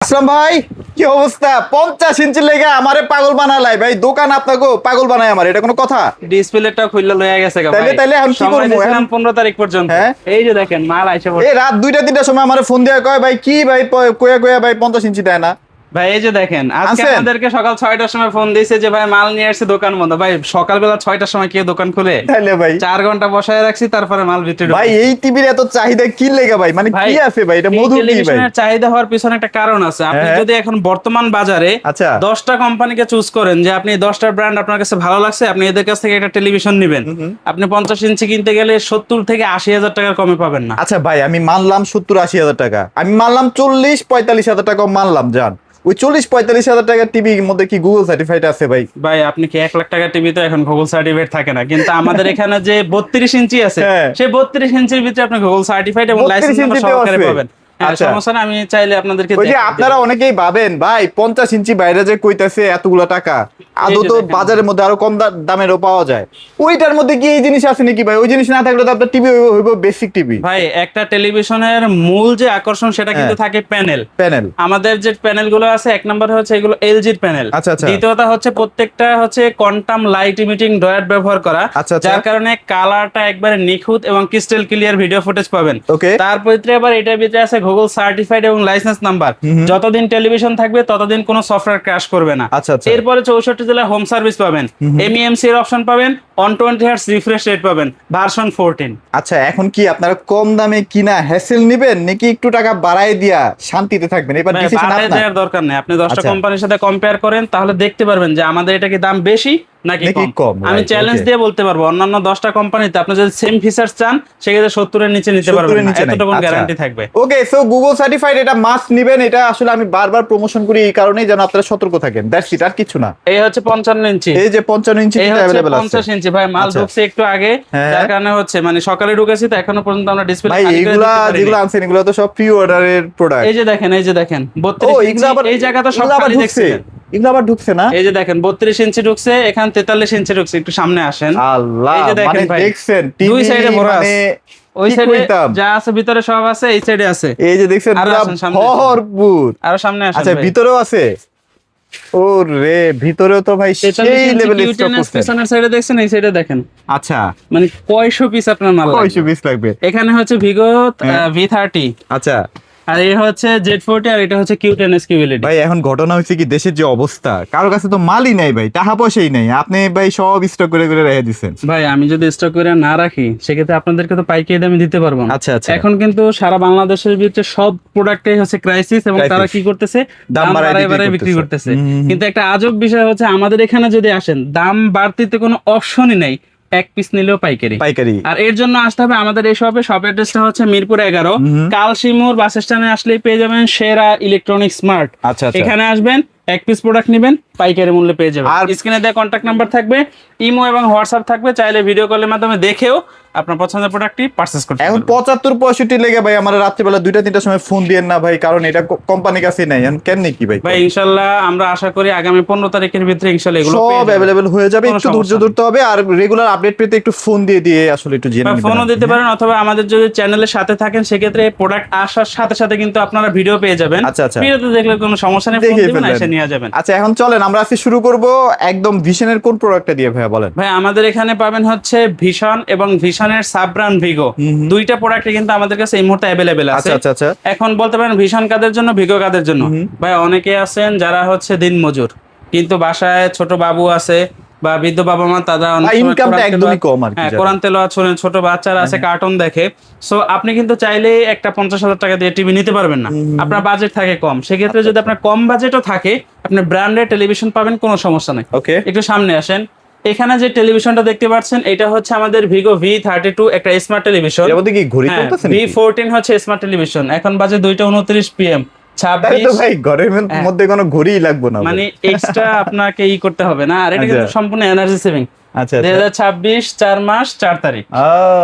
আসলাম ভাই, কি অবস্থা? 50 ইঞ্চি লেগে আমারে পাগল বানালাই ভাই। দোকান আপনাকে পাগল বানায় আমার, এটা কোনো কথা? ডিসপ্লেটা খুললে লয়ে গেছে গা তাইলে ভাই। তাইলে এখন কি সময় করবো? দিয়েছিলাম 15 তারিখ পর্যন্ত। হ্যাঁ? এই যে দেখেন মাল আইসা এই পড়ছে। রাত 2টা 3টার সময় আমার ফোন দিয়ে কয় ভাই কি ভাই কয়া কয়া ভাই 50 ইঞ্চি দেয় না। ভাই এই যে দেখেন আজকে আনছেন? আমাদেরকে সকাল 6টার সময় ফোন দিয়েছে যে ভাই মাল নিয়ে আসছে, দোকান বন্ধ। ভাই সকালবেলা 6টার সময় কে দোকান খুলে? তাইলে ভাই 4 ঘন্টা বসায় রাখছি, তারপরে মাল ভিতরে ভাই ঢুকেছে। এই টিভির এত চাহিদা কি লেগে ভাই? মানে ভাই কি আছে ভাই? এটা এই মধু কি ভাই? টেলিভিশনের চাহিদা হওয়ার পিছনে একটা কারণ আছে। আপনি হ্যাঁ। যদি এখন বর্তমান বাজারে আচ্ছা। 10টা কোম্পানিকে চুজ করেন যে আপনি 10টা ব্র্যান্ড আপনার কাছে ভালো লাগছে, আপনি এদের কাছ থেকে একটা টেলিভিশন নেবেন, আপনি 50 ইঞ্চি কিনতে গেলে 70 থেকে 80 হাজার টাকার কমে পাবেন না। আচ্ছা ভাই, আমি মানলাম 70-80 হাজার টাকা, আমি মানলাম 40-45 হাজার টাকা মানলাম। জান ওই 40-45 হাজার টাকার টিভির মধ্যে কি গুগল সার্টিফাইড আছে ভাই? ভাই আপনি কি 1 লাখ টাকা টিভি তো এখন গুগল সার্টিফাইড থাকে না, কিন্তু আমাদের এখানে যে 32 ইঞ্চি আছে হ্যাঁ। সেই 32 ইঞ্চির ভিতরে আপনি গুগল সার্টিফাইড এবং 32 লাইসেন্স নাম্বার ইঞ্চিতেও সহকারে আছে? পাবেন। হ্যাঁ, আচ্ছা। সমস্যা না, আমি চাইলে আপনাদেরকে ওই যে দেখিয়ে আপনারা দেব। অনেকেই ভাবেন ভাই 50 ইঞ্চি বাইরে যে কইতাছে এতগুলা টাকা, আদৌ যে তো দেখেন। বাজারের মধ্যে আরো কম দামেরও পাওয়া যায়। ওইটার মধ্যে কি এই জিনিস আছে নাকি ভাই? ওই জিনিস না থাকলে তো আপনার টিভি হইব বেসিক টিভি। ভাই একটা টেলিভিশনের মূল যে আকর্ষণ সেটা কিন্তু থাকে প্যানেল। প্যানেল। আমাদের যে প্যানেল গুলো আছে, এক নম্বর হচ্ছে এগুলো এলজির প্যানেল। আচ্ছা, আচ্ছা। দ্বিতীয়ত হচ্ছে প্রত্যেকটা হচ্ছে কোয়ান্টাম লাইট ইমিটিং ডয়াট ব্যবহার করা, আচ্ছা, আচ্ছা। যার কারণে কালারটা একবারে নিখুঁত এবং ক্রিস্টাল ক্লিয়ার ভিডিও ফুটেজ পাবেন। ওকে। তারপর আবার এটার ভিতরে আছে গুগল সার্টিফাইড এবং লাইসেন্স নাম্বার। যতদিন টেলিভিশন থাকবে ততদিন কোনো সফটওয়্যার ক্র্যাশ করবে না। আচ্ছা, আচ্ছা। এরপরে 64 জেলায় হোম সার্ভিস পাবেন, এমইএমসি এর অপশন পাবেন, 120 হার্টজ রিফ্রেশ রেট পাবেন, ভার্সন 14। আচ্ছা, এখন কি আপনারা কম দামে কিনা হ্যাসেল নিবেন নাকি একটু টাকা বাড়ায় দিয়া শান্তিতে থাকবেন? এবার ভাই, ডিসিশন বাড়ায় আপনার। দেওয়ার দরকার নেই। আপনি 10টা আচ্ছা। কোম্পানির সাথে কম্পেয়ার করেন, তাহলে দেখতে পারবেন যে আমাদের এটা কি দাম বেশি নাকি নাকি কম। কম, আমি right, চ্যালেঞ্জ okay. দিয়ে বলতে পারবো অন্যান্য 10টা কোম্পানিতে আপনি যদি সেম ফিচারস চান সেক্ষেত্রে 70 এর নিচে নিতে 70 পারবেন এর না, নিচে নাই। এতটুকু আচ্ছা। গ্যারান্টি থাকবে। ওকে, সো গুগল সার্টিফাইড এটা মাস্ট নিবেন। এটা আসলে আমি বারবার প্রমোশন করি এই কারণেই যেন আপনারা সতর্ক থাকেন। দ্যাটস ইট, আর কিছু না। এই হচ্ছে 55 ইঞ্চি, এই যে 55 ইঞ্চি এই হচ্ছে अवेलेबल আছে। 50 ইঞ্চি। ভাই মাল আচ্ছা। ঢুকছে একটু আগে, হ্যাঁ। যার কারণে হচ্ছে মানে সকালে ঢুকেছি তো এখনো পর্যন্ত আমরা ডিসপ্লে ভাই এইগুলা যেগুলো আনছেন এগুলো তো সব প্রি অর্ডারের প্রোডাক্ট। এই যে দেখেন, এই যে দেখেন ও 32 এগুলো ইঞ্চি, আবার এই জায়গাটা সব এগুলো আবার খালি ঢুকছে? দেখছেন। এগুলো আবার ঢুকছে না? এই যে দেখেন 32 ইঞ্চি ঢুকছে, এখান 43 ইঞ্চি ঢুকছে। একটু সামনে আসেন। আল্লাহ, এই যে দেখেন মানে ভাই, দেখছেন দুই টিভি সাইডে ভরা মানে ওই কি সাইডে কইতাম? যা আছে ভিতরে সব আছে, এই সাইডে আছে। এই যে দেখছেন আরো পুরো আসেন, সামনে আসেন। ভরপুর। আরো সামনে আসেন আচ্ছা, ভাই। ভিতরেও আছে? ও রে, ভিতরেও তো ভাই 43 সেই ইঞ্চি লেভেল স্টক কিউটেনেস করছেন। পিছনের সাইডে দেখছেন, এই সাইডে দেখেন। আচ্ছা, মানে কয়শো পিস আপনার মাল লাগবে। 120 লাগবে। এখানে হচ্ছে ভিগো V30, আচ্ছা আর এই হচ্ছে Z40, আর এটা হচ্ছে কিউটেনেস কিউএলইডি। ভাই, এখন ঘটনা হচ্ছে কি, দেশের যে অবস্থা, কারো কাছে তো মালই নাই ভাই, টাকা পয়সাই নাই। আপনি ভাই সব স্টক করে করে রেখে দিচ্ছেন। ভাই আমি যদি স্টক করে না রাখি সেক্ষেত্রে আপনাদেরকে তো পাইকারি দামে দিতে পারবো না। আচ্ছা, আচ্ছা। এখন কিন্তু সারা বাংলাদেশের ভিতরে সব প্রোডাক্টই হচ্ছে ক্রাইসিস, এবং তারা কি করতেছে, দাম দাম বাড়ায় বাড়ায় বাড়ায় বিক্রি বিক্রি করতেছে। করতেছে। কিন্তু একটা আজব বিষয় হচ্ছে আমাদের এখানে যদি আসেন, দাম বাড়তিতে কোনো অপশনই নেই, এক পিস নিলেও পাইকারি। পাইকারি। আর এর জন্য আসতে হবে আমাদের এই শপে। শপ অ্যাড্রেসটা হচ্ছে মিরপুর 11, কালশিমুর বাস স্ট্যান্ডে আসলেই পেয়ে যাবেন সেরা ইলেকট্রনিক স্মার্ট। আচ্ছা, আচ্ছা। এখানে আসবেন, এক পিস প্রোডাক্ট নেবেন, পাইকারি মূল্যে পেয়ে যাবেন। আর স্ক্রিনে দেওয়া কন্ট্যাক্ট নাম্বার থাকবে, ইমো এবং হোয়াটসঅ্যাপ থাকবে, চাইলে ভিডিও কলের মাধ্যমে দেখেও আপনার পছন্দের প্রোডাক্টটি পারচেজ করতে এখন পারবেন। 75-65 লেগে ভাই আমার রাত্রিবেলা 2টা 3টার সময় ফোন দিয়েন না ভাই, কারণ এটা কোম্পানির কাছে নাই। এখন কেন কি ভাই? ভাই ইনশাআল্লাহ আমরা আশা করি আগামী 15 তারিখের ভিতরে ইনশাআল্লাহ এগুলো পেয়ে সব যাবেন। অ্যাভেলেবল হয়ে যাবে। কোনো একটু ধৈর্য সমস্যা ধরতে হবে, আর রেগুলার আপডেট পেতে একটু ফোন দিয়ে দিয়ে আসলে একটু জেনে নিতে ফোনও হবে। দিতে পারেন, অথবা আমাদের যদি চ্যানেলের সাথে থাকেন সেক্ষেত্রে প্রোডাক্ট আসার সাথে সাথে কিন্তু আপনারা ভিডিও পেয়ে যাবেন। আচ্ছা, আচ্ছা। ভিডিওতে দেখলে কোনো সমস্যা নেই, ফোন দেখে দিবেন, ফেলবেন। এসে নিয়ে যাবেন। আচ্ছা, এখন চলেন আমরা আজকে শুরু করব একদম ভিশনের কোন প্রোডাক্টটা দিয়ে ভাইয়া বলেন। ভাই আমাদের এখানে পাবেন হচ্ছে ভিশন এবং ভিশনের সাব ব্র্যান্ড ভিগো, দুইটা প্রোডাক্টই কিন্তু আমাদের কাছে এই মুহূর্তে অ্যাভেলেবেল আছে। আচ্ছা, আচ্ছা, আচ্ছা। এখন বলতে পারেন ভিশন কাদের জন্য, ভিগো কাদের জন্য। ভাই অনেকে আছেন যারা হচ্ছে দিনমজুর, কিন্তু বাসায় ছোট বাবু আছে বা বৃদ্ধ বাবা মা, তারা অনেক সময় ইনকামটা কোরআন একদমই তেলাওয়াত- কম আর কি। হ্যাঁ, কোরআন তেলাওয়াত শোনেন, ছোট বাচ্চারা আছে কার্টুন দেখে। সো আপনি কিন্তু চাইলে একটা 50,000 টাকা দিয়ে টিভি নিতে পারবেন না, আপনার বাজেট থাকে কম। সেক্ষেত্রে যদি আপনার কম বাজেটও থাকে, আপনি ব্র্যান্ডের টেলিভিশন পাবেন, কোনো সমস্যা নেই। ওকে। একটু সামনে আসেন। এখানে যে টেলিভিশনটা দেখতে পাচ্ছেন এটা হচ্ছে আমাদের ভিগো V32, একটা স্মার্ট টেলিভিশন। এর মধ্যে কি ঘড়ি চলতেছে নাকি? V14 হচ্ছে স্মার্ট টেলিভিশন। এখন বাজে 2:29 PM। তাহলে তো 26 ভাই ঘরের মধ্যে কোনো ঘড়িই লাগবে না ভাই। মানে এক্সট্রা আপনাকে করতে হবে না, আর এটা কিন্তু আচ্ছা। সম্পূর্ণ এনার্জি সেভিং। আচ্ছা, 2026 4 মাস 4 তারিখ,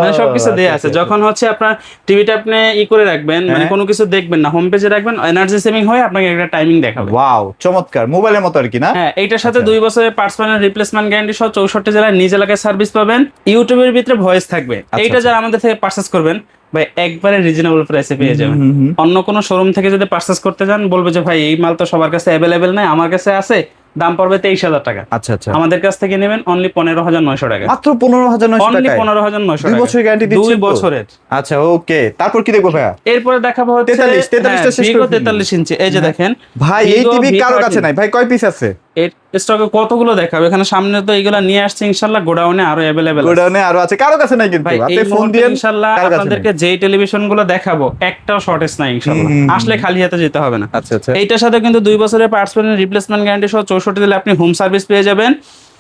মানে সবকিছু দেয়া আছে। যখন হচ্ছে আপনার টিভিটা আপনি করে রাখবেন, মানে কোনো কিছু দেখবেন না, হোম পেজে রাখবেন, এনার্জি সেভিং হয়ে আপনাকে একটা টাইমিং দেখাবে। ওয়াও, চমৎকার, মোবাইলের মতো আর কি না? হ্যাঁ, এইটার সাথে 2 বছরের পার্টস প্যানেল রিপ্লেসমেন্ট গ্যারান্টি সহ 64 জেলায় নিজ এলাকায় সার্ভিস পাবেন। ইউটিউবের ভিতরে ভয়েস থাকবে। এইটা যারা আমাদের থেকে পারচেজ করবেন, ভাই একবারে রিজনেবল প্রাইসে পেয়ে যাবেন। অন্য কোনো শোরুম থেকে যদি পারচেস করতে যান বলবে যে ভাই এই মাল তো সবার কাছে অ্যাভেলেবেল নাই, আমার কাছে আছে, দাম পড়বে 23,000 টাকা। আচ্ছা আচ্ছা, আমাদের কাছ থেকে নেবেন অনলি 15,900 টাকা, মাত্র 15,900 অনলি টাকায় 15,900 2 টাকা, বছরের গ্যারান্টি 2 দিচ্ছেন তো? বছরের। আচ্ছা ওকে, তারপর কি দেখবো ভাইয়া? এরপরে দেখাবো হচ্ছে 43 টা শেষ করে ফেলি। 43 ইঞ্চি, এই যে দেখেন ভাই এই Vivo টিভি কারো V13 কাছে নাই ভাই, কয় পিস আছে? এর স্টকে কতগুলো দেখাবো, এখানে সামনে তো এইগুলা নিয়ে আসছে, ইনশাআল্লাহ গোডাউনে আরো অ্যাভেলেবেল আছে। গোডাউনে আরো আছে, কারো কাছে নাই কিন্তু। ভাই আপনি এই ফোন মুহূর্তে দিয়েন, ইনশাআল্লাহ কারো কাছে আপনাদেরকে নাই। যেই টেলিভিশন গুলো দেখাবো একটাও শর্টেজ নাই ইনশাআল্লাহ, আসলে খালি হাতে যেতে হবে না। আচ্ছা আচ্ছা, এইটার সাথে কিন্তু 2 বছরের পার্টস পেমেন্ট রিপ্লেসমেন্ট গ্যারান্টি সহ 64 দিলে আপনি হোম সার্ভিস পেয়ে যাবেন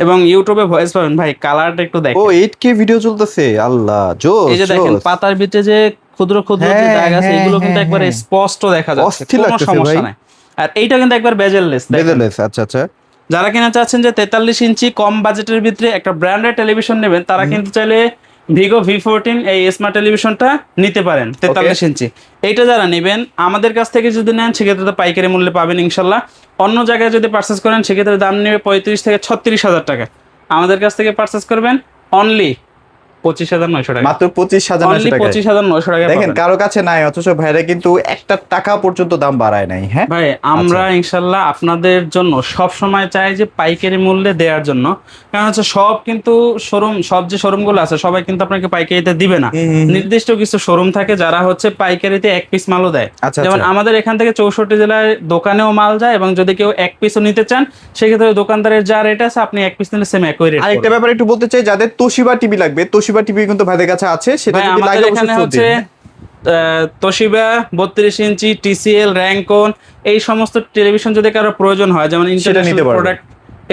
এবং ইউটিউবে ভয়েস পাবেন। ভাই কালারটা একটু ও দেখেন, 8K ভিডিও চলতেছে, আল্লাহ জোস। এই যে দেখেন পাতার ভিতরে যে ক্ষুদ্র ক্ষুদ্র যে হ্যাঁ, দাগ আছে হ্যাঁ, এগুলো কিন্তু হ্যাঁ, একবারে হ্যাঁ। স্পষ্ট দেখা যাচ্ছে, অস্থির কোনো লাগতেছে সমস্যা ভাই। নাই। আর এইটা কিন্তু একবার বেজেললেস দেখেন। বেজেলেস, আচ্ছা আচ্ছা। যারা কিনা চাচ্ছেন যে 43 ইঞ্চি কম বাজেটের ভিতরে একটা ব্র্যান্ডেড টেলিভিশন নেবেন, তারা কিন্তু চাইলে ভিগো V14 এই স্মার্ট টেলিভিশনটা নিতে পারেন 43 ইঞ্চি। এইটা যারা নেবেন আমাদের কাছ থেকে যদি নেন সেক্ষেত্রে তো পাইকারি মূল্যে পাবেন ইনশাল্লাহ। অন্য জায়গায় যদি পারচেস করেন সেক্ষেত্রে দাম নেবে 35 থেকে 36,000 টাকা। আমাদের কাছ থেকে পারচেস করবেন অনলি 25,900 টাকা, মাত্র 25,900 অনলি টাকা। 25,900 টাকা দেখেন পাবেন। কারো কাছে নাই, অথচ ভাইরা কিন্তু একটা টাকা পর্যন্ত দাম বাড়ায় নাই। হ্যাঁ ভাই আমরা ইনশাল্লাহ আপনাদের জন্য সব সময় চাই যে পাইকারি মূল্যে দেওয়ার জন্য, কারণ হচ্ছে সব কিন্তু শোরুম, সব যে শোরুমগুলো আছে সবাই কিন্তু আপনাকে পাইকারিতে দিবে না। নির্দিষ্ট কিছু শোরুম থাকে যারা হচ্ছে পাইকারিতে এক পিস মালও দেয়। আচ্ছা, যেমন আচ্ছা। আমাদের এখান থেকে 64 জেলায় দোকানেও মাল যায় এবং যদি কেউ এক পিসও নিতে চান সেক্ষেত্রে দোকানদারের যা রেট আছে আপনি এক পিস নিলে সেম একই রেট। আরেকটা ব্যাপার একটু বলতে চাই, যাদের তোশিবা টিভি লাগবে, তোশিবা টিভি কিন্তু ভাইদের কাছে আছে, সেটা ভাই যদি আমাদের লাগে এখানে অবশ্যই ফোন হচ্ছে দিন। তোশিবা 32 ইঞ্চি, TCL, র্যাঙ্কন এই সমস্ত টেলিভিশন যদি কারো প্রয়োজন হয়, যেমন নিতে ইন্টারন্যাশনাল পারবে। প্রোডাক্ট,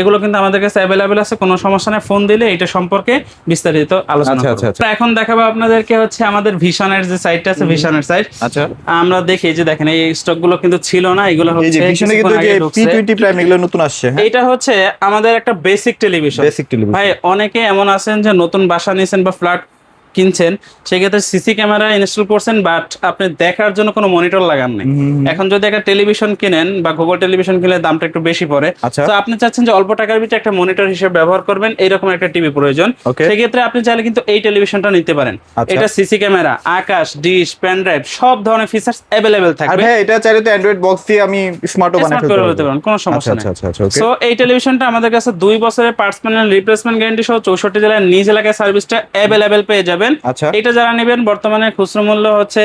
এগুলো কিন্তু আমাদের কাছে অ্যাভেলেবেল আছে, কোনো সমস্যা নেই। ফোন দিলে এটা সম্পর্কে বিস্তারিত আলোচনা আচ্ছা, করব। আচ্ছা, আচ্ছা। এখন দেখাবো আপনাদেরকে হচ্ছে আমাদের ভিশনের যে সাইটটা আছে, ভিশনের সাইট। আচ্ছা, আমরা দেখি যে দেখেন এই স্টক গুলো কিন্তু ছিল না, এগুলো এই যে হচ্ছে ভিশনে কিন্তু কিছুক্ষণ যে আগে ঢুকছে। P20 প্রাইম এগুলো নতুন আসছে। হ্যাঁ, এটা হচ্ছে আমাদের একটা বেসিক টেলিভিশন। Basic television. ভাই অনেকে এমন আছেন যে নতুন বাসা নিয়েছেন বা ফ্ল্যাট কিনছেন, সেক্ষেত্রে সিসি ক্যামেরা ইনস্টল করছেন বাট আপনি দেখার জন্য কোনো মনিটর লাগান নাই। এখন যদি একটা টেলিভিশন কিনেন বা গুগল টেলিভিশন কিনলে দামটা একটু বেশি পড়ে, আচ্ছা। তো আপনি চাচ্ছেন যে অল্প টাকার ভিতরে একটা মনিটর হিসেবে ব্যবহার করবেন, এইরকম একটা টিভি প্রয়োজন, Okay. সেক্ষেত্রে আপনি চাইলে কিন্তু এই টেলিভিশনটা নিতে পারেন। আচ্ছা। এটা সিসি ক্যামেরা, আকাশ, ডিশ, পেন ড্রাইভ সব ধরনের ফিচার্স অ্যাভেলেবেল আর থাকবে। ভাই এটা চাইলে তো অ্যান্ড্রয়েড বক্স দিয়ে আমি স্মার্টও বানাতে স্মার্ট করে ফেলতে পারেন, কোনো সমস্যা নেই। আচ্ছা আচ্ছা, ওকে। সো এই টেলিভিশনটা আমাদের কাছে 2 বছরের পার্টস প্যানেল রিপ্লেসমেন্ট গ্যারান্টি সহ 64 জেলায় নিজ এলাকায় সার্ভিসটা অ্যাভেলেবেল পেয়ে যাবেন। আচ্ছা। এটা যারা নেবেন বর্তমানে খুচরো মূল্য হচ্ছে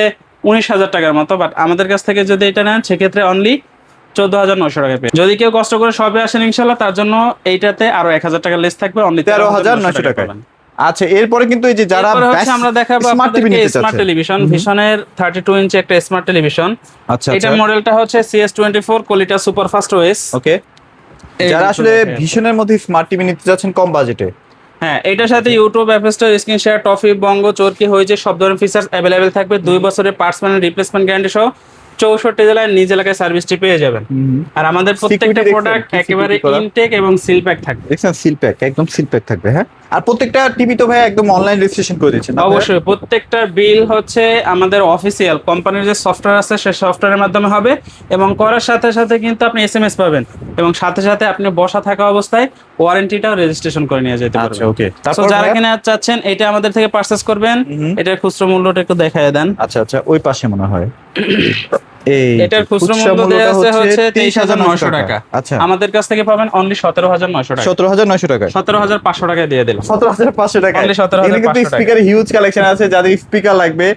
19,000 টাকার মতো, বাট আমাদের কাছ থেকে যদি এটা নেন সেক্ষেত্রে অনলি 14,900 টাকা পেয়ে। যদি কেউ কষ্ট করে সবে আসেন ইনশাল্লাহ তার জন্য এইটাতে আরো 1,000 টাকা লেস থাকবে, অনলি 13,900 টাকায়। আচ্ছা, এরপরে কিন্তু এই যে যারা এরপরে হচ্ছে আমরা দেখাবো স্মার্ট টিভি আপনাদেরকে নিতে স্মার্ট চাচ্ছে। টেলিভিশন, ভিশনের 32 ইঞ্চি একটা স্মার্ট টেলিভিশন। আচ্ছা এটা আচ্ছা, মডেলটা হচ্ছে CS24 কোয়ালিটা সুপারফাস্ট ওএস। ওকে। যারা আসলে ভিশনের মধ্যে স্মার্ট টিভি নিতে যাচ্ছেন কম বাজেটে, হ্যাঁ এটার সাথে ইউটিউব, অ্যাপস্টোর, স্ক্রিন শেয়ার, টফি, বঙ্গ, চরকি হয়েছে সব ধরনের ফিচার্স অ্যাভেলেবেল থাকবে। 2 বছরের পার্টস প্যানেল রিপ্লেসমেন্ট গ্যারান্টি সহ 64 জেলায় নিজ এলাকায় সার্ভিসটি পেয়ে যাবেন। আর আমাদের প্রত্যেকটা Security প্রোডাক্ট দেখছেন? একেবারে Security করা? ইনটেক এবং সিল প্যাক থাকবে। দেখছেন সিল প্যাক, একদম সিল প্যাক থাকবে। হ্যাঁ, আর প্রত্যেকটা টিভি তো ভাই একদম অনলাইন রেজিস্ট্রেশন করে দিচ্ছেন না ভাই? অবশ্যই প্রত্যেকটার বিল হচ্ছে আমাদের অফিসিয়াল কোম্পানির যে সফটওয়্যার আছে সেই সফটওয়্যারের মাধ্যমে হবে এবং করার সাথে সাথে কিন্তু আপনি SMS পাবেন এবং সাথে সাথে আপনি বসা থাকা অবস্থায় ওয়ারেন্টিটাও রেজিস্ট্রেশন করে নিয়ে যেতে আচ্ছা, পারবেন। ওকে। So, তারপর যারা ভাইয়া? কিনা চাচ্ছেন এটা আমাদের থেকে পারচেজ করবেন, এটার খুচরো মূল্যটা একটু দেখায় দেন। আচ্ছা আচ্ছা, ওই পাশে মনে হয় এই এটার যে খুচরো খুচরা মূল্য দেওয়া মূল্যটা হচ্ছে 30,900 23,900 টাকা। আচ্ছা, আমাদের কাছ থেকে পাবেন অনলি 17,900 টাকা, 17,900 টাকায়। 17,500 টাকায় দিয়ে দিলাম। 17,500 টাকায়। Only 17,500 এখানে কিন্তু টাকা। স্পিকারের হিউজ কালেকশন আছে, যাদের স্পিকার লাগবে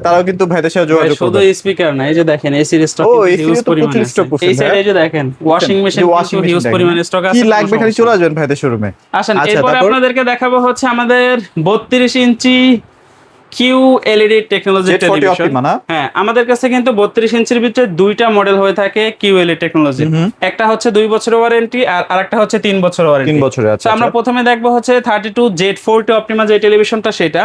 তারাও কিন্তু ভাইদের সাথে যোগাযোগ শুধু করবে। স্পিকার না, এই যে দেখেন এসির স্টক ও, AC হিউজ র তো পরিমাণে প্রচুর আছে। stock করছেন এই সাইডে ভাইয়া। এই যে দেখেন washing machine, washing huge machine পরিমাণে স্টক আছে। কি কোনো লাগবে খালি সমস্যা চলে নেই। আসবেন ভাইদের শোরুমে। আসেন আচ্ছা, এরপরে তারপর? আপনাদেরকে দেখাবো হচ্ছে আমাদের 32 inch Q LED technology Z40 television. Optima না? হ্যাঁ আমাদের কাছে কিন্তু 32 ইঞ্চির ভিতরে দুইটা মডেল হয়ে থাকে কিউ এলইডি টেকনোলজি। একটা হচ্ছে 2 বছরের ওয়ারেন্টি আর আরেকটা হচ্ছে 3 বছরের ওয়ারেন্টি। 3 বছরের, আচ্ছা, আমরা আচ্ছা। প্রথমে দেখবো হচ্ছে 32 Z40 অপটিমা যে টেলিভিশনটা, সেটা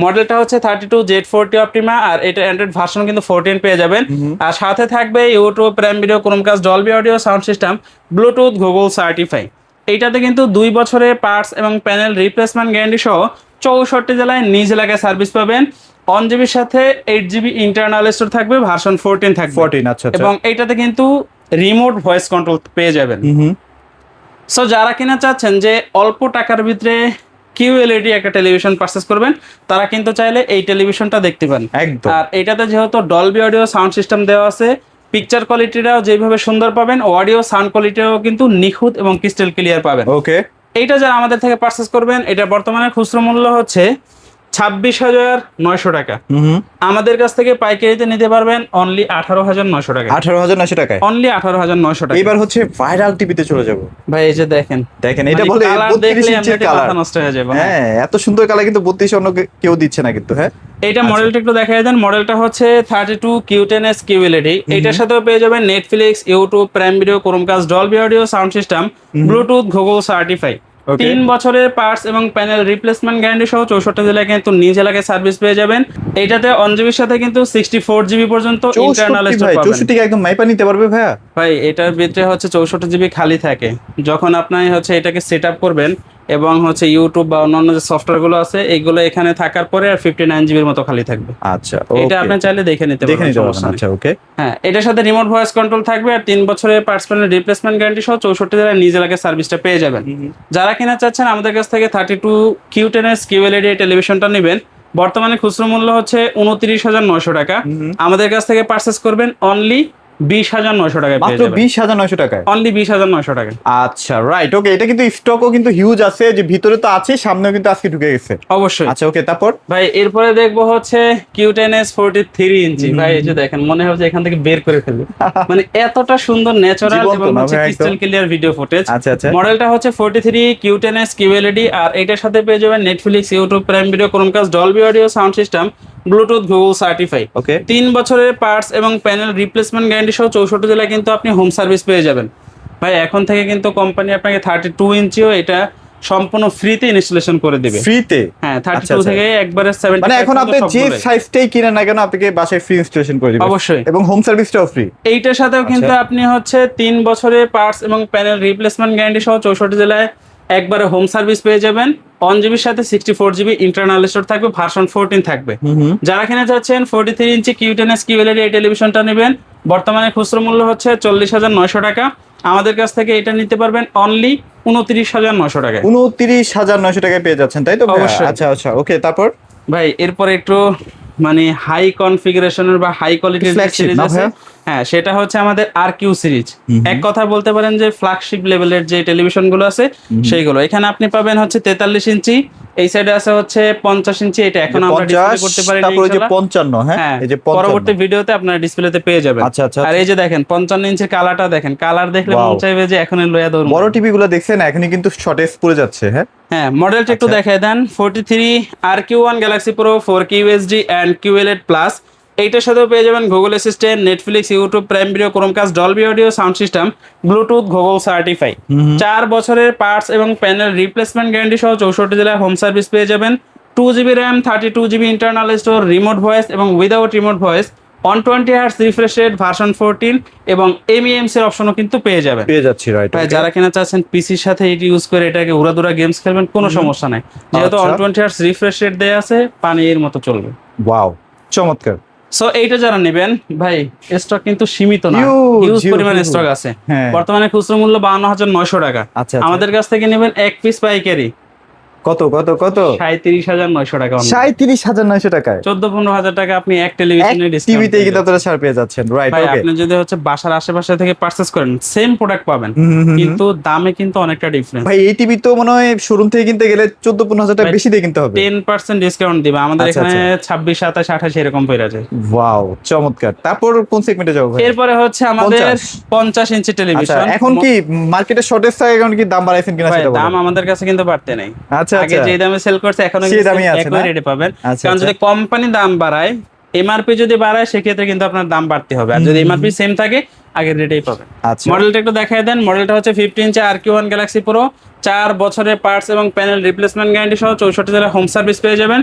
মডেলটা হচ্ছে 32 Z40 অপটিমা আর এটা অ্যান্ড্রয়েড ভার্সন কিন্তু 14 পেয়ে যাবেন। আর সাথে থাকবে YouTube, Prime Video, Chromecast, Dolby audio, sound system, Bluetooth, Google certify. এইটাতে কিন্তু 2 বছরের পার্টস এবং প্যানেল রিপ্লেসমেন্ট গ্যারান্টি সহ 64 জেলায় নিজ এলাকায় সার্ভিস পাবেন। 1 GB সাথে 8 GB ইন্টারনাল স্টোর থাকবে, ভার্সন 14 থাকবে। 14, আচ্ছা আচ্ছা। এবং এইটাতে কিন্তু রিমোট ভয়েস কন্ট্রোল পেয়ে যাবেন। সো যারা কিনা চাচ্ছেন যে অল্প টাকার ভিতরে কিউএলইডি একটা টেলিভিশন পারচেস করবেন, তারা কিন্তু চাইলে এই টেলিভিশনটা দেখতে পান। একদম। আর এটাতে যেহেতু ডলবি অডিও সাউন্ড সিস্টেম দেওয়া আছে, পিকচার কোয়ালিটিটাও যেভাবে সুন্দর পাবেন, অডিও সাউন্ড কোয়ালিটিও কিন্তু নিখুঁত এবং ক্রিস্টাল ক্লিয়ার পাবেন। ওকে। এইটা যারা আমাদের থেকে পারচেস করবেন, এটা বর্তমানে খুচরো মূল্য হচ্ছে 26,900 টাকা। আমাদের কাছ থেকে পাইকারিতে নিতে পারবেন অনলি 18,900 টাকা। 18,900 টাকায় অনলি 18,900 টাকা। এবার হচ্ছে ভাইরাল টিভিতে চলে যাব ভাই এই যে দেখেন, এটা মানে বলে কালার 32 দেখলে ইঞ্চির এমনিতেই কালার। মাথা নষ্ট হয়ে যাবে। হ্যাঁ, এত সুন্দর কালার কিন্তু 32 অন্য কেউ দিচ্ছে না কিন্তু। হ্যাঁ, এইটা মডেলটা একটু দেখাই দেন। মডেলটা হচ্ছে 32 Q10s QLED। এটার সাথেও পেয়ে যাবেন Netflix, YouTube, Prime Video, Chromecast, Dolby audio sound system, Bluetooth, Google certify. 3 বছরের পার্টস এবং প্যানেল রিপ্লেসমেন্ট গ্যারান্টি সহ 64 জেলায় কিন্তু নিজ এলাকায় সার্ভিস পেয়ে যাবেন। এইটাতে 1 জিবির সাথে কিন্তু 64 জিবি পর্যন্ত ইন্টারনাল স্টোরেজ পাবেন। 64 কে একদম মাইপা নিতে পারবে ভাইয়া? ভাই এটার ভিতরে হচ্ছে 64 জিবি খালি থাকে। যখন আপনি হচ্ছে এটাকে সেট আপ করবেন এবং হচ্ছে ইউটিউব বা অন্যান্য যে সফটওয়্যার গুলো আছে এইগুলো এখানে থাকার পরে আর 59 জিবির মতো খালি থাকবে। আচ্ছা, এটা আপনি চাইলে দেখে নিতে পারবেন, সমস্যা নেই। আচ্ছা, ওকে। হ্যাঁ, এটার সাথে রিমোট ভয়েস কন্ট্রোল থাকবে আর 3 বছরের পার্টস প্যানেল রিপ্লেসমেন্ট গ্যারান্টি সহ 64 জেলায় নিজ এলাকায় সার্ভিসটা পেয়ে যাবেন। যারা কিনা চাচ্ছেন আমাদের কাছ থেকে 32 Q10s QLED টেলিভিশনটা নেবেন, বর্তমানে খুচরো মূল্য হচ্ছে 29,900 টাকা। আমাদের কাছ থেকে পারচেস করবেন অনলি 20,900 টাকায় পেয়ে মাত্র যাবেন। 20,900 টাকায় অনলি 20,900 টাকা। আচ্ছা, রাইট, ওকে। এটা কিন্তু স্টকও কিন্তু হিউজ আছে, যে ভিতরে তো আছে, সামনেও কিন্তু আজকে ঢুকে গেছে। অবশ্যই। আচ্ছা, ওকে। তারপর ভাই এরপরে দেখবো হচ্ছে Q10s 43 ইঞ্চি। ভাই এই যে দেখেন, মনে হচ্ছে এখান থেকে বের করে ফেলবে, মানে এতটা সুন্দর ন্যাচারাল জীবন্ত এবং না হচ্ছে ভাই, ক্রিস্টাল ক্লিয়ার ভিডিও ফুটেজ। আচ্ছা, আচ্ছা। মডেলটা হচ্ছে 43 Q10s QLED আর এটার সাথে পেয়ে যাবেন Netflix, YouTube, Prime Video, Chromecast, Dolby audio sound system, Bluetooth, Google certify. Okay. 3 বছরের পার্টস এবং প্যানেল রিপ্লেসমেন্ট গ্যারান্টি সহ 64 জেলায় কিন্তু আপনি হোম সার্ভিস পেয়ে যাবেন। ভাই এখন থেকে কিন্তু কোম্পানি আপনাকে 32 ইঞ্চিও এটা সম্পূর্ণ ফ্রিতে ইনস্টলেশন করে দিবে। ফ্রিতে? হ্যাঁ, আচ্ছা, 32 আচ্ছা। থেকে একবারে 70 মানে এখন আপনি যে সাইজটাই কিনেন না কেন, আপনাকে বাসায় ফ্রি ইনস্টলেশন করে দিবে। অবশ্যই। এবং হোম সার্ভিসটাও ফ্রি। এইটার সাথেও কিন্তু আপনি হচ্ছে 3 বছরের পার্টস এবং প্যানেল রিপ্লেসমেন্ট গ্যারান্টি সহ 64 জেলায় একবারে হোম সার্ভিস পেয়ে যাবেন। 1 জিবির সাথে 64 জিবি ইন্টারনাল স্টোরেজ থাকবে, ভার্সন 14 থাকবে। যারা কিনে যাচ্ছেন 43 ইঞ্চি Q10s QLED এই টেলিভিশনটা নেবেন, বর্তমানে খুচরো মূল্য হচ্ছে 40,900 টাকা। আমাদের কাছ থেকে এটা নিতে পারবেন অনলি 29,900 টাকায়। 29,900 টাকায় পেয়ে যাচ্ছেন, তাই তো ভাইয়া? অবশ্যই। আচ্ছা, আচ্ছা, ওকে। তারপর ভাই এরপরে একটু মানে হাই কনফিগারেশনের বা হাই কোয়ালিটির Flagship সিরিজ না আছে। ভাইয়া? হ্যাঁ, সেটা হচ্ছে আমাদের RQ সিরিজ। এক কথা বলতে পারেন যে ফ্ল্যাগশিপ লেভেলের যে টেলিভিশন গুলো আছে সেইগুলো। এখানে আপনি পাবেন হচ্ছে 43 ইঞ্চি, এই সাইডে আছে হচ্ছে 50 ইঞ্চি। এটা এখন আমরা ডিসপ্লে করতে পারি না, তারপর এই যে ইনশাআল্লাহ। 55, হ্যাঁ, এই যে 55। পরবর্তী ভিডিওতে আপনারা ডিসপ্লেতে পেয়ে যাবেন। আচ্ছা, আচ্ছা। আর এই যে দেখেন 55 ইঞ্চির কালারটা দেখেন, কালার দেখলে মন Wow. চাইবে যে এখনই লয়া দৌড়। বড় টিভি গুলো দেখছেন এখনই কিন্তু শর্টেজ পড়ে যাচ্ছে। হ্যাঁ, হ্যাঁ, মডেলটা একটু আচ্ছা। দেখায় দেন। 43 RQ1 Galaxy Pro 4K UHD and QLED Plus। এইটার সাথেও পেয়ে যাবেন Google assistant, Netflix, YouTube, Prime Video, Chromecast, Dolby audio sound system, Bluetooth, Google certify. 4 বছরের পার্টস এবং প্যানেল রিপ্লেসমেন্ট গ্যারান্টি সহ 64 জেলায় হোম সার্ভিস পেয়ে যাবেন। 2 GB RAM, 32 GB internal store, remote voice এবং without remote voice, 120 hertz refresh rate, version 14 এবং MEMC এর অপশনও কিন্তু পেয়ে যাবেন। পেয়ে যাচ্ছি, রাইট। ভাই যারা কিনা চাচ্ছেন পিসির সাথে এটি ইউজ করে এটাকে উড়াদুরা গেমস খেলবেন, কোনো সমস্যা নাই, যেহেতু আচ্ছা। 120 হার্টজ রিফ্রেশ রেট দেয়া আছে, পানির মতো চলবে। ওয়াও, চমৎকার। সো এইটা যারা নেবেন, ভাই স্টক কিন্তু সীমিত না, হিউজ পরিমাণে স্টক আছে। হ্যাঁ। বর্তমানে খুচরো মূল্য 52,900 টাকা। আচ্ছা, আমাদের কাছ থেকে নেবেন এক পিস পাইকারি কত কত কত? 37,900 টাকা। 37,900 টাকায় 14-15 হাজার টাকা আপনি এক টেলিভিশনে টিভিতে কিন্তু আপনারা ছাড় পেয়ে যাচ্ছেন, রাইট? ভাই ওকে। আপনি যদি হচ্ছে বাসার আশেপাশে থেকে পারচেজ করেন সেম প্রোডাক্ট পাবেন, কিন্তু দামে কিন্তু অনেকটা ডিফারেন্স। ভাই এই টিভি তো মনে হয় শোরুম থেকে কিনতে গেলে 14-15 হাজার টাকা বেশি দিয়ে কিনতে হবে। 10% ডিসকাউন্ট দিবে আমাদের আচ্ছা, এখানে। 26, 27, 28 এরকম পড়ে যায়। ওয়াও, চমৎকার। তারপর কোন সেগমেন্টে যাবো ভাই? এরপরে হচ্ছে আমাদের 50 ইঞ্চি আচ্ছা, টেলিভিশন। এখন কি মার্কেটে শর্টেজ থাকে, এখন কি দাম বাড়াইছেন কিনা ভাই সেটা দাম বলুন। আমাদের কাছে কিন্তু বাড়তে নাই। আচ্ছা, আগে আচ্ছা। যে দামে সেল করছে এখনো সেই দামই আছে একই না? রেটে পাবেন। আচ্ছা, কারণ আচ্ছা। যদি কোম্পানি দাম বাড়ায়, এমআরপি যদি বাড়ায়, সেক্ষেত্রে কিন্তু আপনার দাম বাড়তে হবে। আর যদি এমআরপি সেম থাকে আগের রেটেই পাবেন। আচ্ছা। মডেলটা একটু দেখায় দেন। মডেলটা হচ্ছে 50 ইঞ্চি RQ1 Galaxy Pro, 4 বছরের পার্টস এবং প্যানেল রিপ্লেসমেন্ট গ্যারান্টি সহ 64 জেলায় হোম সার্ভিস পেয়ে যাবেন।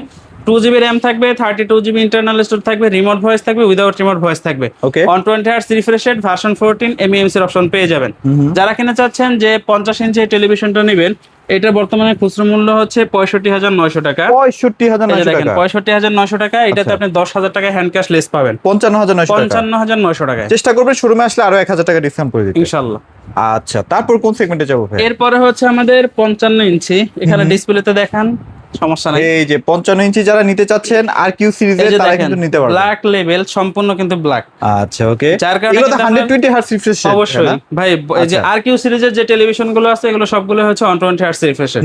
2GB র্যাম থাকবে, 32GB ইন্টারনাল স্টোরেজ থাকবে, রিমোট ভয়েস থাকবে, উইদাউট রিমোট ভয়েস থাকবে। ওকে 120 hertz refresh rate, version 14, MEMC এর অপশন পেয়ে যাবেন। যারা কিনা চাচ্ছেন যে 50 ইঞ্চি টেলিভিশনটা নেবেন, এটা বর্তমানে খুচরো মূল্য হচ্ছে 65,900 টাকা। 65,900 টাকা। 65,900 টাকা। এটাতে আপনি 10,000 টাকা হ্যান্ড ক্যাশ লেস পাবেন। 55,900 টাকা। 55,900 টাকায় চেষ্টা করবেন শোরুমে আসলে আরো 1,000 টাকা ডিসকাউন্ট করে দিতে। ইনশাআল্লাহ। আচ্ছা, তারপর কোন সেগমেন্টে যাবো ভাই? এরপরে হচ্ছে আমাদের 55 ইঞ্চি, এখানে ডিসপ্লেতে দেখান, সমস্যা নাই। এই যে 55 ইঞ্চি যারা নিতে চাচ্ছেন আর কিউ সিরিজের, তারা কিন্তু নিতে পারবে। ব্ল্যাক লেভেল, সম্পূর্ণ কিন্তু ব্ল্যাক। আচ্ছা ওকে, যার কারণে এগুলো তো কিন্তু 120 হার্টজ রিফ্রেশ রেট। অবশ্যই ভাই, এই যে আচ্ছা। আর কিউ সিরিজের যে টেলিভিশন গুলো আছে, এগুলো সবগুলো হচ্ছে 120 হার্টজ রিফ্রেশ রেট।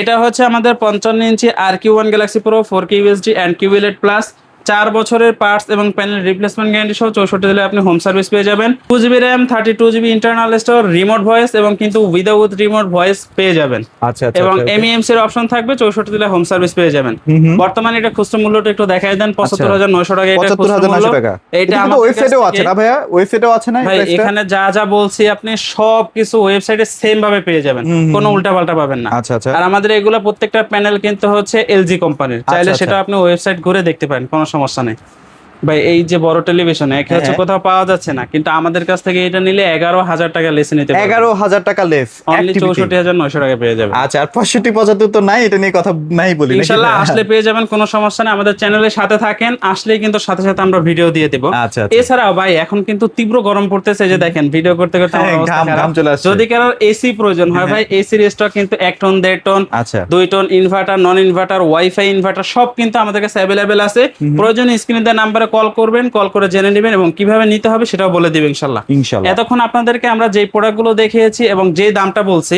এটা হচ্ছে আমাদের 55 ইঞ্চি RQ1 Galaxy pro 4K UHD and QLED plus, 4 বছরের পার্টস এবং প্যানেল রিপ্লেসমেন্ট গ্যারান্টি সহ 64 দিলে আপনি হোম সার্ভিস পেয়ে যাবেন। 2GB RAM, 32GB internal store, remote voice এবং কিন্তু উইদাউট রিমোট ভয়েস পেয়ে যাবেন। আচ্ছা আচ্ছা, এবং MEMC এর অপশন থাকবে, 64 দিলে হোম সার্ভিস পেয়ে যাবেন। বর্তমানে এটা খুচরো মূল্যটা একটু দেখাই দেন, 75,900 টাকা। এটা খুচরো মূল্য। 75,900 টাকা। এটা কিন্তু আমাদের ওয়েবসাইটেও আছে না ভাইয়া? ওয়েবসাইটেও আছে না এই ভাই, প্রাইসটা? এখানে যা যা বলছি আপনি সব কিছু ওয়েবসাইটে সেম ভাবে পেয়ে যাবেন, কোনো উল্টাপাল্টা পাবেন না। আচ্ছা আচ্ছা। আর আমাদের এগুলো প্রত্যেকটা প্যানেল কিন্তু হচ্ছে LG কোম্পানির, চাইলে আচ্ছা, সেটা আপনি ওয়েবসাইট ঘুরে দেখতে পারেন, কোনো সমস্যা নেই। ভাই এই যে বড় টেলিভিশন একে হচ্ছে কোথাও পাওয়া যাচ্ছে না, কিন্তু আমাদের কাছ থেকে এটা নিলে 11,000 টাকা লেসে নিতে পারবেন। 11,000 টাকা লেস, অনলি 64,900 টাকা পেয়ে যাবেন। আচ্ছা, আর 65-75 তো নাই, এটা নিয়ে কথা নাই বলি নাকি? ইনশাআল্লাহ আসলে পেয়ে যাবেন, কোনো সমস্যা নেই। আমাদের চ্যানেলের সাথে থাকেন, আসলেই কিন্তু সাথে সাথে আমরা ভিডিও দিয়ে দেব। আচ্ছা, আচ্ছা। এছাড়াও ভাই এখন কিন্তু তীব্র গরম পড়তেছে, এই যে দেখেন ভিডিও করতে করতে আমার অবস্থা ঘাম খারাপ। চলে আসছে। যদি কারোর এসি প্রয়োজন হয় ভাই, এসির স্টক কিন্তু 1 টন 1.5 টন, আচ্ছা 2 ton, inverter, non inverter, wifi, inverter সব কিন্তু আমাদের কাছে অ্যাভেলেবেল আছে। প্রয়োজনে স্ক্রিনে দেওয়া নাম্বারে কল করবেন, কল করে জেনে নেবেন এবং কিভাবে নিতে হবে সেটাও বলে দিবেন ইনশাআল্লাহ। ইনশাআল্লাহ। এতক্ষণ আপনাদেরকে আমরা যে প্রোডাক্টগুলো দেখিয়েছি এবং যে দামটা বলছি,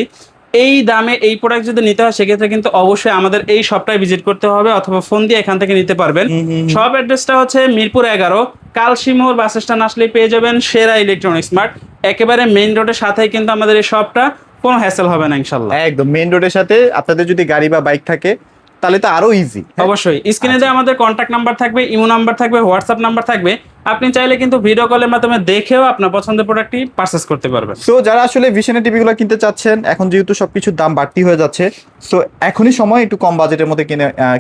এই দামে এই প্রোডাক্ট যদি নিতে হয় সেক্ষেত্রে কিন্তু অবশ্যই আমাদের এই শপটায় ভিজিট করতে হবে, অথবা ফোন দিয়ে এখান থেকে নিতে পারবেন। শপ অ্যাড্রেসটা হচ্ছে মিরপুর 11, কালশিমোর বাস স্ট্যান্ড আসলে পেয়ে যাবেন সেরা ইলেকট্রনিক্স মার্ট। একেবারে মেইন রোডের সাথেই কিন্তু আমাদের এই শপটা, কোনো হ্যাসেল হবে না ইনশাআল্লাহ। একদম মেইন রোডের সাথে। আপনাদের যদি গাড়ি বা বাইক থাকে তাহলে তো আরো ইজি। অবশ্যই স্ক্রিনে দেওয়া আমাদের কন্ট্যাক্ট নাম্বার থাকবে, ইমো নাম্বার থাকবে, হোয়াটসঅ্যাপ নাম্বার থাকবে। আপনি চাইলে কিন্তু ভিডিও কলের মাধ্যমে দেখেও আপনার পছন্দের প্রোডাক্টটি পারচেজ করতে পারবেন। সো যারা আসলে ভিশনের টিভিগুলো কিনতে চাচ্ছেন, এখন যেহেতু সবকিছুর দাম বাড়তি হয়ে যাচ্ছে, সো এখনই সময় একটু কম বাজেটের মধ্যে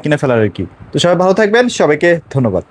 কিনে ফেলার আর কি। তো সবাই ভালো থাকবেন, সবাইকে ধন্যবাদ।